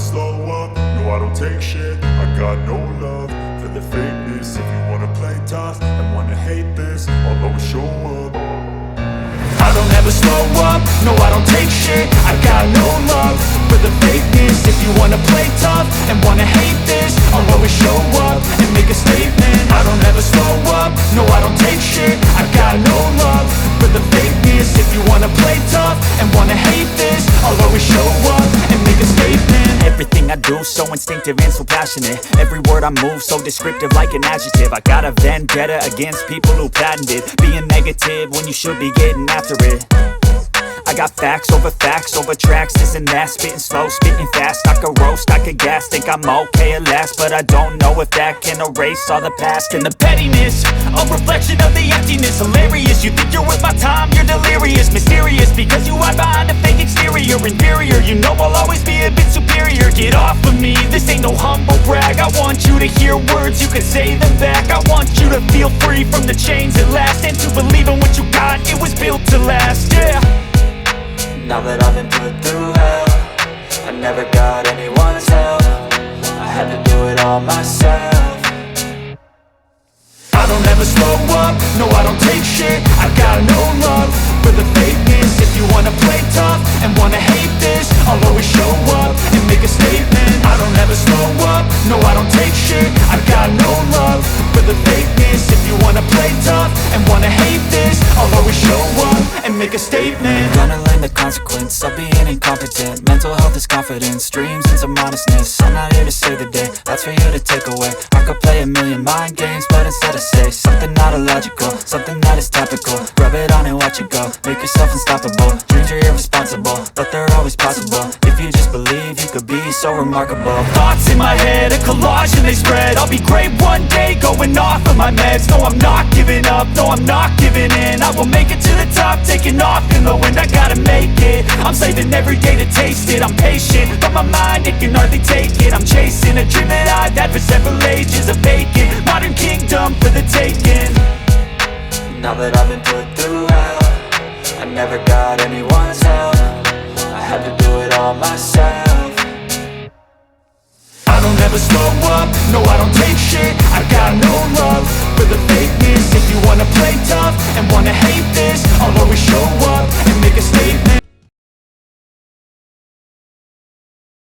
slow up, no I don't take shit. I got no love for the fakeness. If you wanna play tough and wanna hate this, I'll always show up. I don't ever slow up, no I don't take shit. I got no love for the fakeness. If you wanna play tough and wanna hate this, I'll always show up and make a statement. I don't ever slow up, no I don't take shit. I got no love for the fakeness. If you wanna play tough and wanna hate this, I'll always show up and make a statement. Everything I do so instinctive and so passionate. Every word I move so descriptive like an adjective. I got a vendetta against people who patented being negative when you should be getting after it. I got facts over tracks, this and that. Spitting slow, spitting fast, I could roast, I could gas. Think I'm okay at last, but I don't know if that can erase all the past. And the pettiness, a reflection of the emptiness. Hilarious, you think you're worth my time, you're delirious. Mysterious, because you hide behind a fake exterior. Inferior, you know I'll always be a bit superior. Get off of me, this ain't no humble brag. I want you to hear words, you can say them back. I want you to feel free from the chains at last, and to believe in what you got, it was built to last, yeah. Now that I've been put through hell, I never got anyone's help. I had to do it all myself. I don't ever slow up, no I don't take shit. I got no love for the fakeness. If you wanna play tough and wanna hate this, I'll always show up and make a statement. I don't ever slow up, no I don't take shit. I got no love for the fakeness. If you wanna play tough and wanna hate this, I'll always show up and make a statement. Gonna learn the consequence of being incompetent. Mental health is confidence, dreams and some honestness. I'm not here to save the day, that's for you to take away. I could play a million mind games, but instead I say something not illogical, something that is topical. Rub it on and watch it go, make yourself unstoppable. Dreams are irresponsible, but they're always possible. If you just believe, you could be so remarkable. Thoughts in my head, a collage and they spread. I'll be great one day, going off of my meds. No, I'm not giving up, no, I'm not giving in. I will make it to the top, taking off in the wind. I gotta make it, I'm saving every day to taste it. I'm patient, but my mind, it can hardly take it. I'm chasing a dream that I've had for several ages. A vacant, modern kingdom for the taking. Now that I've been put through hell, I never got anyone's help. I had to do it all myself. I don't ever slow up, no I don't